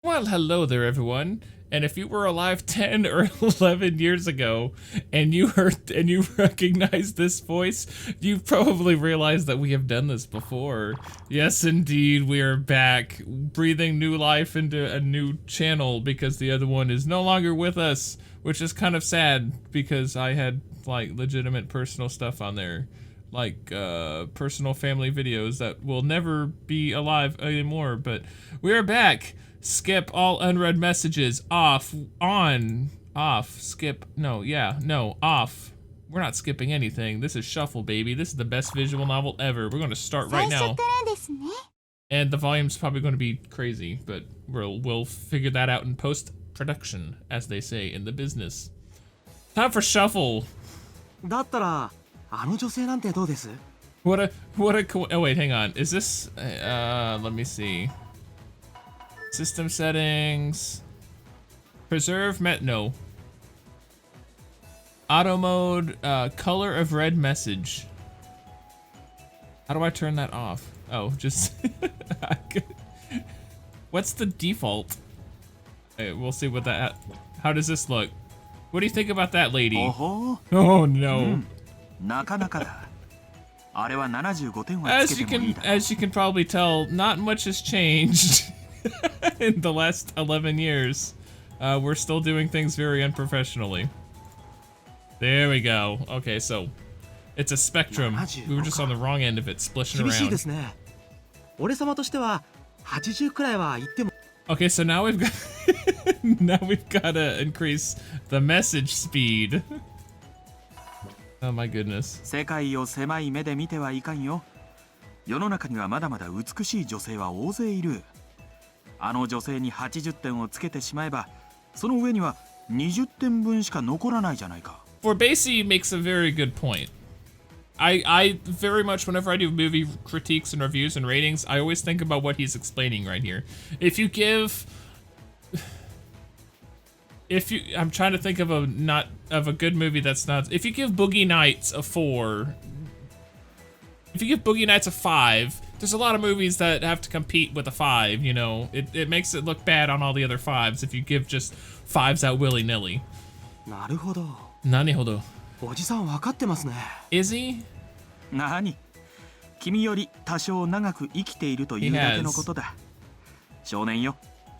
Well, hello there, everyone. And if you were alive 10 or 11 years ago and you heard and you recognized this voice, you probably realized that we have done this before. Yes, indeed, we are back, breathing new life into a new channel because the other one is no longer with us, which is kind of sad because I had like legitimate personal stuff on there. Like personal family videos that will never be alive anymore, but we are back. Skip all unread messages. Off. On. Off. Skip. No. Yeah. No. Off. We're not skipping anything. This is Shuffle, baby. This is the best visual novel ever. We're going to start right now. And the volume's probably going to be crazy, but we'll figure that out in post-production, as they say in the business. Time for Shuffle. What a oh wait, hang on. Is this let me see. System settings. Preserve no. Auto mode, color of red message. How do I turn that off? Oh, just what's the default? Okay, we'll see what that, how does this look? What do you think about that, lady? Oh no. As you can probably tell, not much has changed in the last 11 years. We're still doing things very unprofessionally. There we go. Okay, so it's a spectrum. We were just on the wrong end of it, splishing around. Okay, so now we've got we've got to increase the message speed. Oh my goodness. 世界を狭い目で見てはいかんよ。世の中にはまだまだ美しい女性は大勢いる。あの女性に80点をつけてしまえば、その上には20点分しか残らないじゃないか。For Basie makes a very good point. I very much, whenever I do movie critiques and reviews and ratings, I always think about what he's explaining right here. I'm trying to think of a good movie that's not. If you give Boogie Nights a 4, if you give Boogie Nights a 5, there's a lot of movies that have to compete with a 5. You know, it makes it look bad on all the other 5s if you give just 5s out willy nilly. なるほど。何ほど。おじさん分かってますね。Is he? 何？君より多少長く生きているというだけのことだ。少年よ。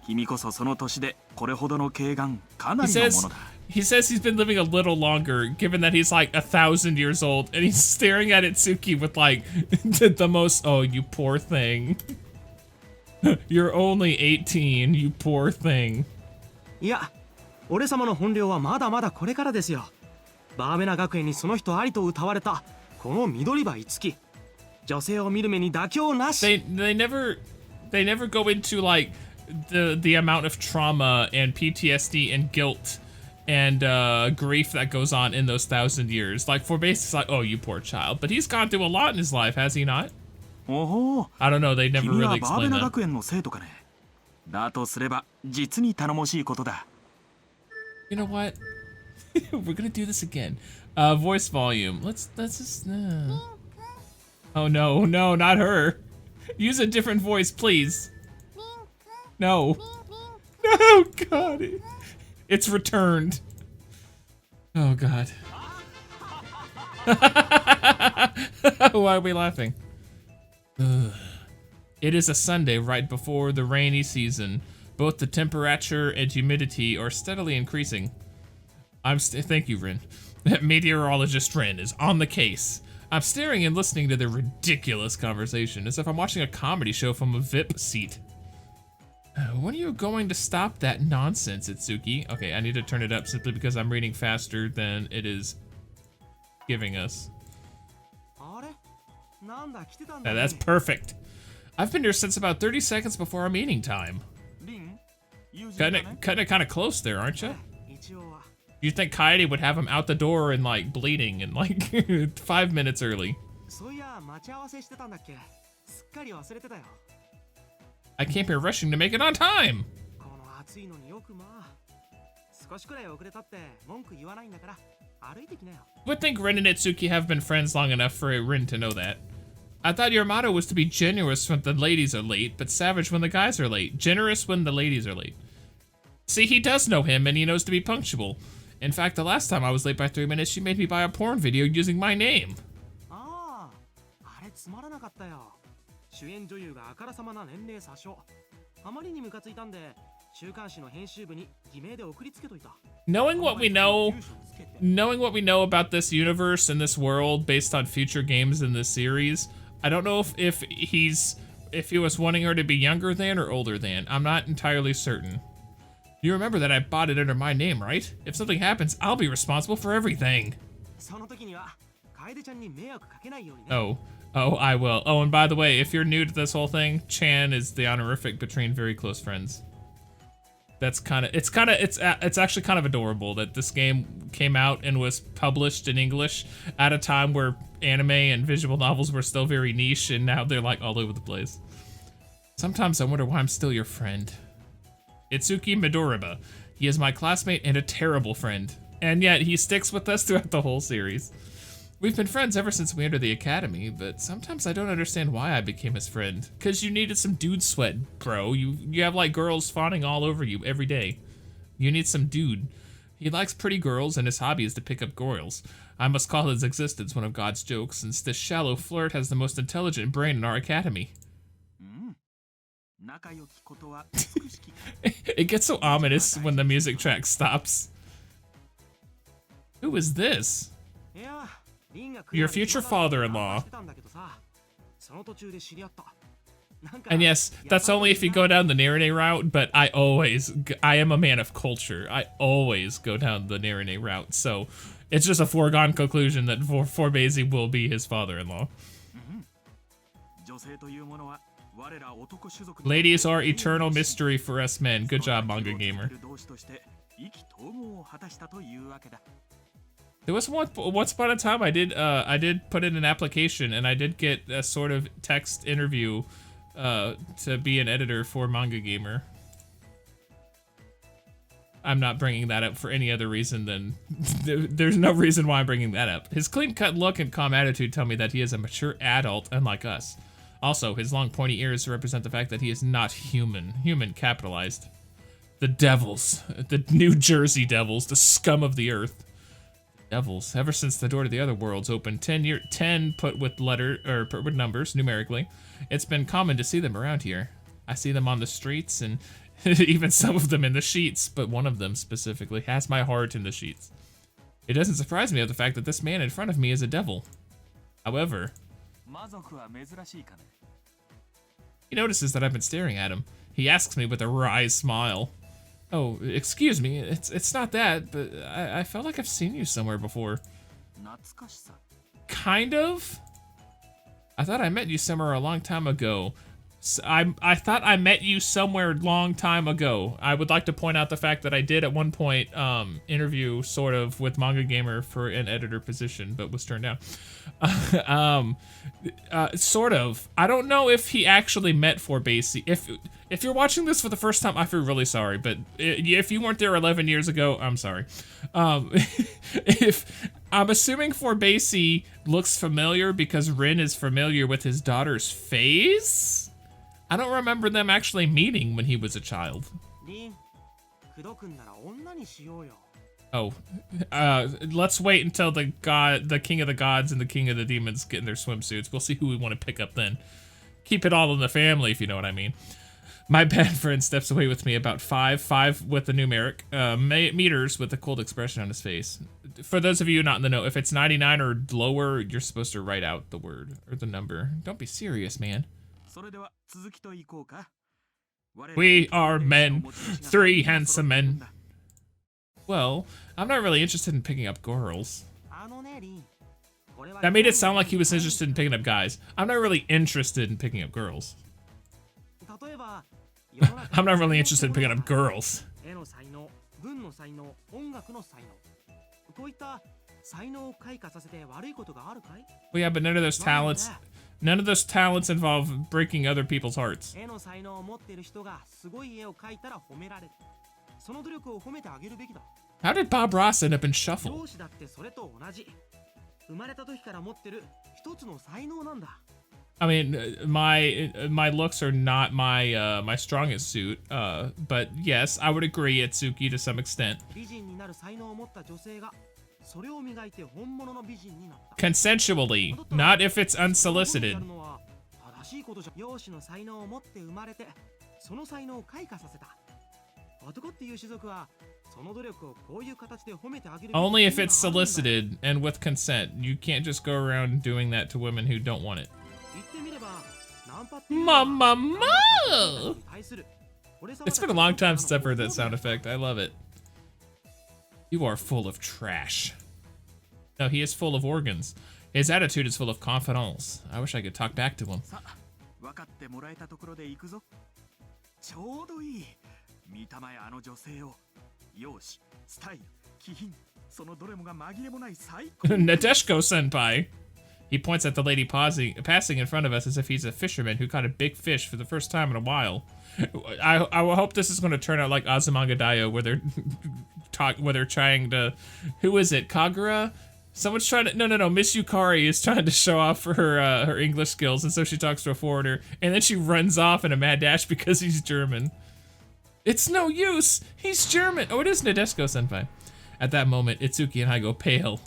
君こそその年でこれほどの軽眼かなりのものだ。He says he's been living a little longer, given that he's like 1,000 years old, and he's staring at Itsuki with like the most. Oh, you poor thing. You're only 18, you poor thing. いや、俺様の本領はまだまだこれからですよ。バーベナ学園にその人ありと謳われたこの緑葉Itsuki。女性を見る目に妥協なし。They never go into like the amount of trauma and PTSD and guilt and grief that goes on in those 1,000 years. Like for Base, it's like, oh, you poor child, but he's gone through a lot in his life, has he not? I don't know. They never really explain that. You know what? We're gonna do this again. Voice volume. Let's just. Oh no, not her. Use a different voice, please. No. No, God. It's returned. Oh, God. Why are we laughing? It is a Sunday right before the rainy season. Both the temperature and humidity are steadily increasing. Thank you, Rin. Meteorologist Rin is on the case. I'm staring and listening to their ridiculous conversation as if I'm watching a comedy show from a VIP seat. When are you going to stop that nonsense, Itsuki? Okay, I need to turn it up simply because I'm reading faster than it is giving us. Yeah, that's perfect. I've been here since about 30 seconds before our meeting time. Cutting it kind of close there, aren't you? You'd think Kaede would have him out the door and like bleeding and like 5 minutes early. I came here rushing to make it on time. Would think Rin and Itsuki have been friends long enough for Rin to know that. I thought your motto was to be generous when the ladies are late, but savage when the guys are late. Generous when the ladies are late. See, he does know him, and he knows to be punctual. In fact, the last time I was late by 3 minutes, she made me buy a porn video using my name. Ah, あれつまらなかったよ。主演女優があからさまな年齢詐称。あまりにムカついたんで、週刊誌の編集部に偽名で送りつけといた。Knowing what we know about this universe and this world based on future games in this series, I don't know if he was wanting her to be younger than or older than. I'm not entirely certain. You remember that I bought it under my name, right? If something happens, I'll be responsible for everything. Oh, I will. Oh, and by the way, if you're new to this whole thing, Chan is the honorific between very close friends. That's it's actually kind of adorable that this game came out and was published in English at a time where anime and visual novels were still very niche, and now they're like all over the place. Sometimes I wonder why I'm still your friend. Itsuki Midoriba. He is my classmate and a terrible friend, and yet he sticks with us throughout the whole series. We've been friends ever since we entered the academy, but sometimes I don't understand why I became his friend. Cause you needed some dude sweat, bro. You have like girls fawning all over you every day. You need some dude. He likes pretty girls and his hobby is to pick up girls. I must call his existence one of God's jokes, since this shallow flirt has the most intelligent brain in our academy. It gets so ominous when the music track stops. Who is this? Your future father-in-law. And yes, that's only if you go down the Narine route, but I am a man of culture. I always go down the Narine route, so it's just a foregone conclusion that Forbese will be his father-in-law. Ladies are eternal mystery for us men. Good job, Manga Gamer. There was once upon a time I did put in an application and I did get a sort of text interview to be an editor for Manga Gamer. I'm not bringing that up for any other reason than there's no reason why I'm bringing that up. His clean-cut look and calm attitude tell me that he is a mature adult unlike us. Also, his long pointy ears represent the fact that he is not human. Human capitalized. The Devils. The New Jersey Devils. The scum of the earth. Devils. Ever since the door to the other worlds opened 10 put with numbers numerically, it's been common to see them around here. I see them on the streets and even some of them in the sheets, but one of them specifically has my heart in the sheets. It doesn't surprise me of the fact that this man in front of me is a devil. However, he notices that I've been staring at him. He asks me with a wry smile. Oh, excuse me, it's not that, but I felt like I've seen you somewhere before. Kind of? I thought I met you somewhere a long time ago. I thought I met you somewhere long time ago. I would like to point out the fact that I did at one point interview sort of with Manga Gamer for an editor position, but was turned down. Sort of. I don't know if he actually met Forbese. If you're watching this for the first time, I feel really sorry, but if you weren't there 11 years ago, I'm sorry. If I'm assuming Forbese looks familiar because Rin is familiar with his daughter's face. I don't remember them actually meeting when he was a child. Oh, let's wait until the King of the Gods and the King of the Demons get in their swimsuits. We'll see who we want to pick up then. Keep it all in the family, if you know what I mean. My bad friend steps away with me about 5 with the numeric, meters with a cold expression on his face. For those of you not in the know, if it's 99 or lower, you're supposed to write out the word or the number. Don't be serious, man. We are men, 3 handsome men. Well, I'm not really interested in picking up girls. That made it sound like he was interested in picking up guys. I'm not really interested in picking up girls. I'm not really interested in picking up girls. Well, yeah, but none of those talents involve breaking other people's hearts. How did Bob Ross end up in Shuffle? I mean, my looks are not my strongest suit. But yes, I would agree, Itsuki, to some extent. 美人になる才能を持った女性がそれを磨いて本物の美人になった。 Consensually, not if it's unsolicited. 正しいことじゃ。容姿の才能を持って生まれてその才能を開花させた。男っていう種族はその努力をこういう形で褒めてあげる。 Only if it's solicited and with consent. You can't just go around doing that to women who don't want it. 言ってみればナンパっていうのは Mama! 対する。 It's been a long time since I've heard that sound effect. I love it. You are full of trash. No, he is full of organs. His attitude is full of confidence. I wish I could talk back to him. 分かってもらえたところで行くぞ。ちょうどいい。見たまえあの女性を。容姿、スタイル、気品、そのどれもが紛れもない最高。Nadeshko senpai. He points at the lady passing in front of us as if he's a fisherman who caught a big fish for the first time in a while. I will hope this is going to turn out like Azumanga Daioh, where they're trying to, who is it, Kagura? Someone's trying to, no, Miss Yukari is trying to show off her English skills, and so she talks to a foreigner, and then she runs off in a mad dash because he's German. It's no use, he's German. Oh, it is Nadeshko senpai. At that moment, Itsuki and I go pale.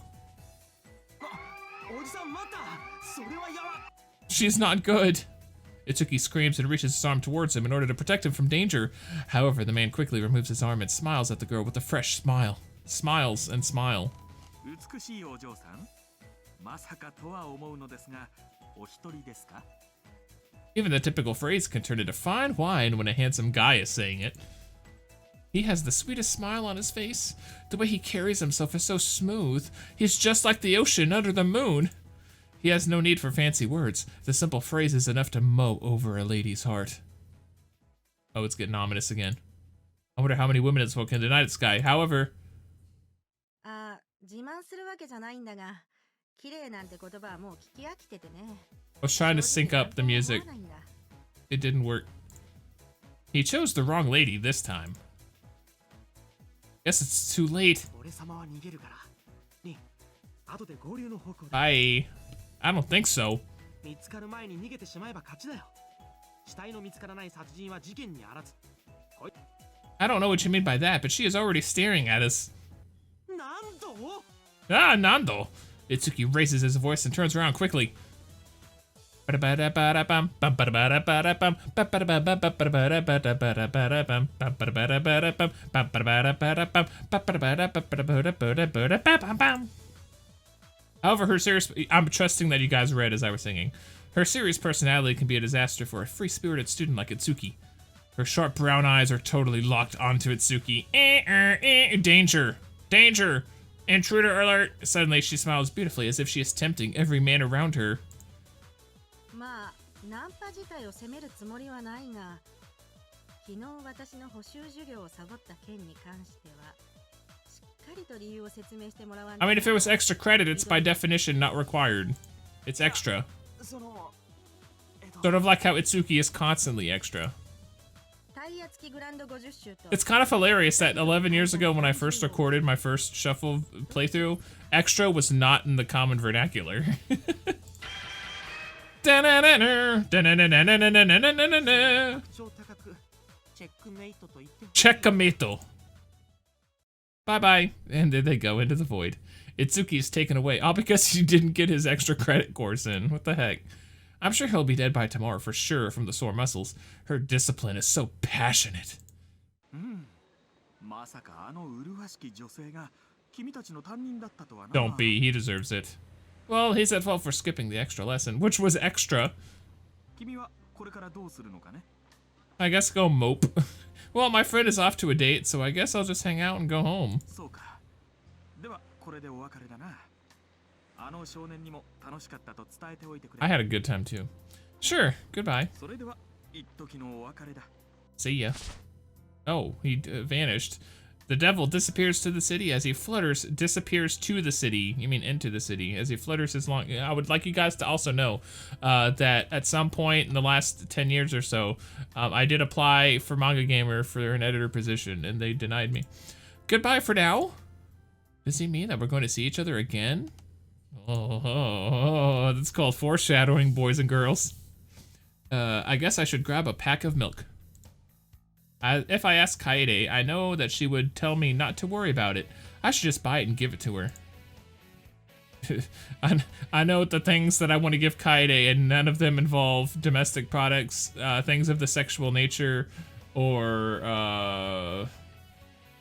She's not good. Itsuki screams and reaches his arm towards him in order to protect him from danger. However, the man quickly removes his arm and smiles at the girl with a fresh smile. Smiles and smile. 美しいお嬢さん、まさかとは思うのですが、お一人ですか? Even the typical phrase can turn into fine wine when a handsome guy is saying it. He has the sweetest smile on his face. The way he carries himself is so smooth. He's just like the ocean under the moon. He has no need for fancy words. The simple phrase is enough to mow over a lady's heart. Oh, it's getting ominous again. I wonder how many women in this world can deny this guy. However... I was trying to sync up the music. It didn't work. He chose the wrong lady this time. Guess it's too late. Bye. I don't think so. I don't know what you mean by that, but she is already staring at us. Ah, Nando! Itsuki raises his voice and turns around quickly. However, her serious... I'm trusting that you guys read as I was singing. Her serious personality can be a disaster for a free-spirited student like Itsuki. Her sharp brown eyes are totally locked onto Itsuki. Danger! Danger! Intruder alert! Suddenly, she smiles beautifully as if she is tempting every man around her. I mean, if it was extra credit, it's by definition not required. It's extra. Sort of like how Itsuki is constantly extra. It's kind of hilarious that 11 years ago when I first recorded my first Shuffle playthrough, extra was not in the common vernacular. Checkmate. Bye-bye. And there they go into the void. Itsuki is taken away, all because he didn't get his extra credit course in. What the heck? I'm sure he'll be dead by tomorrow for sure from the sore muscles. Her discipline is so passionate. Don't be, he deserves it. Well, he's at fault for skipping the extra lesson, which was extra. I guess go mope. Well, my friend is off to a date, so I guess I'll just hang out and go home. I had a good time too. Sure, goodbye. See ya. Oh, he vanished. The devil disappears to the city as he disappears to the city. You mean into the city, as he flutters his long... I would like you guys to also know that at some point in the last 10 years or so, I did apply for Manga Gamer for an editor position, and they denied me. Goodbye for now. Does he mean that we're going to see each other again? Oh, that's called foreshadowing, boys and girls. I guess I should grab a pack of milk. If I ask Kaede, I know that she would tell me not to worry about it. I should just buy it and give it to her. I know the things that I want to give Kaede, and none of them involve domestic products, things of the sexual nature, or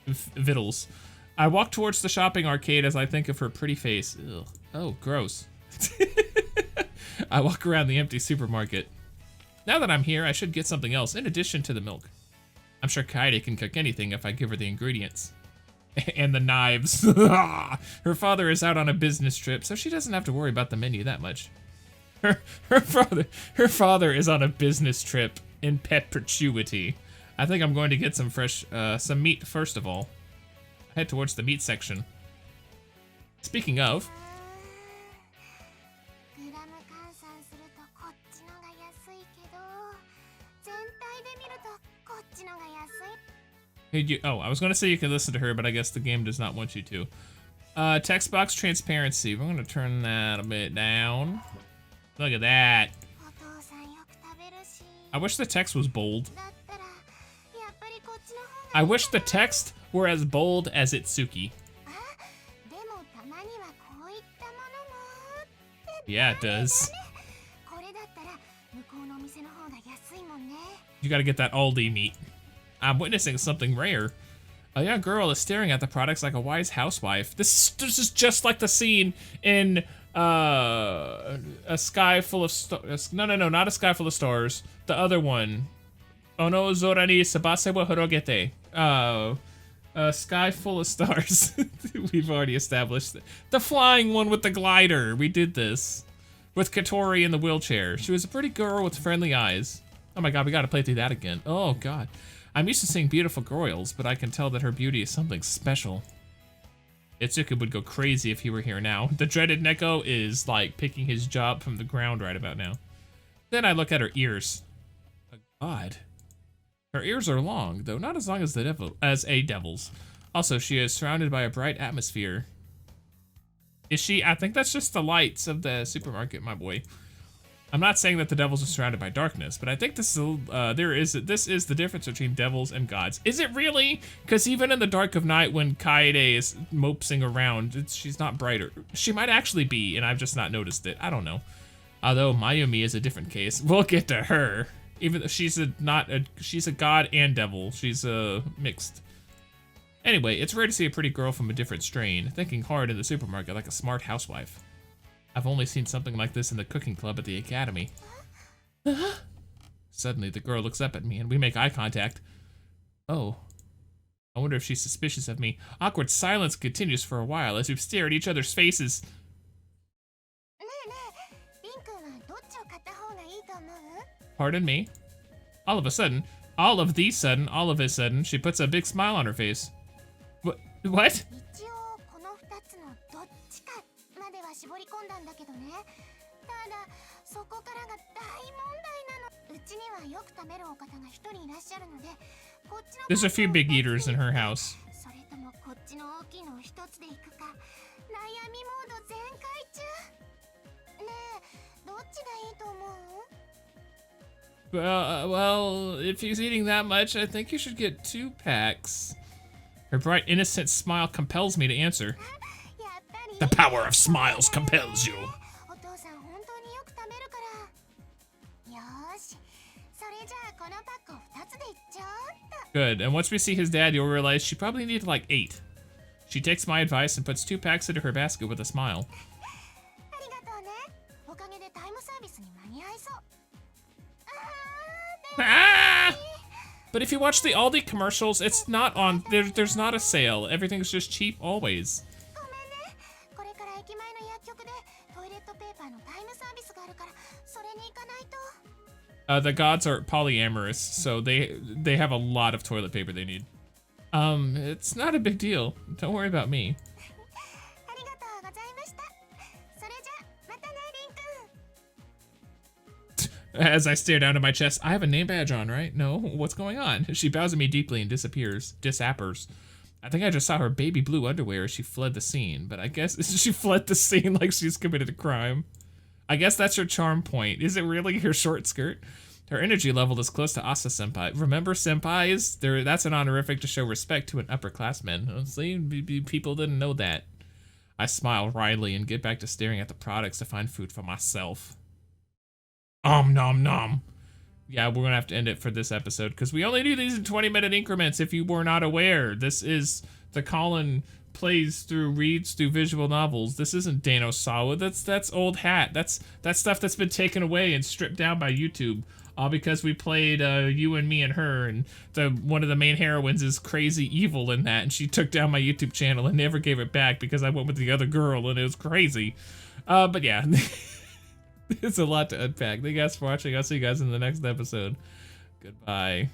victuals. I walk towards the shopping arcade as I think of her pretty face. Ugh. Oh, gross. I walk around the empty supermarket. Now that I'm here, I should get something else in addition to the milk. I'm sure Kaede can cook anything if I give her the ingredients. And the knives. Her father is out on a business trip, so she doesn't have to worry about the menu that much. Her father is on a business trip in perpetuity. I think I'm going to get some meat first of all. Head towards the meat section. Speaking of, I was gonna say you can listen to her, but I guess the game does not want you to. Text box transparency. We're gonna turn that a bit down. Look at that. I wish the text was bold. I wish the text were as bold as Itsuki. Yeah, it does. You gotta get that Aldi meat. I'm witnessing something rare. A young girl is staring at the products like a wise housewife. This is just like the scene in A Sky Full of Stars. No, not A Sky Full of Stars. The other one. Ono Zora ni Sabase wa Horogete. A Sky Full of Stars. We've already established the flying one with the glider. We did this with Katori in the wheelchair. She was a pretty girl with friendly eyes. Oh my god, we gotta play through that again. Oh god. I'm used to seeing beautiful girls, but I can tell that her beauty is something special. Itsuki would go crazy if he were here now. The dreaded Neko is like picking his jaw up from the ground right about now. Then I look at her ears. Oh god. Her ears are long, though not as long as a devil's. Also, she is surrounded by a bright atmosphere. Is she? I think that's just the lights of the supermarket, my boy. I'm not saying that the devils are surrounded by darkness, but I think this is the difference between devils and gods. Is it really? Because even in the dark of night, when Kaede is mopsing around, she's not brighter. She might actually be, and I've just not noticed it. I don't know. Although Mayumi is a different case. We'll get to her. Even though she's a god and devil. She's mixed. Anyway, it's rare to see a pretty girl from a different strain, thinking hard in the supermarket like a smart housewife. I've only seen something like this in the cooking club at the academy. Suddenly, the girl looks up at me and we make eye contact. Oh. I wonder if she's suspicious of me. Awkward silence continues for a while as we stare at each other's faces. Pardon me? All of a sudden, she puts a big smile on her face. What? There's a few big eaters in her house. Well, if he's eating that much, I think you should get 2 packs. Her bright, innocent smile compels me to answer. The power of smiles compels you. Good, and once we see his dad, you'll realize she probably needed like 8. She takes my advice and puts 2 packs into her basket with a smile. Ah! But if you watch the Aldi commercials, it's not on, there's not a sale. Everything's just cheap always. The gods are polyamorous, so they have a lot of toilet paper they need. It's not a big deal. Don't worry about me. As I stare down at my chest, I have a name badge on, right? No? What's going on? She bows at me deeply and disappears. Disappers. I think I just saw her baby blue underwear as she fled the scene, but I guess she fled the scene like she's committed a crime. I guess that's her charm point. Is it really her short skirt? Her energy level is close to Asa Senpai. Remember senpais? That's an honorific to show respect to an upperclassman. Honestly, people didn't know that. I smile wryly and get back to staring at the products to find food for myself. Nom nom. Yeah, we're gonna have to end it for this episode because we only do these in 20-minute increments. If you were not aware, this is the Colin reads through visual novels. This isn't Dano Sawa. That's old hat. That's stuff that's been taken away and stripped down by YouTube. All because we played You and Me and Her, and one of the main heroines is crazy evil in that, and she took down my YouTube channel and never gave it back because I went with the other girl and it was crazy. But yeah. It's a lot to unpack. Thank you guys for watching. I'll see you guys in the next episode. Goodbye.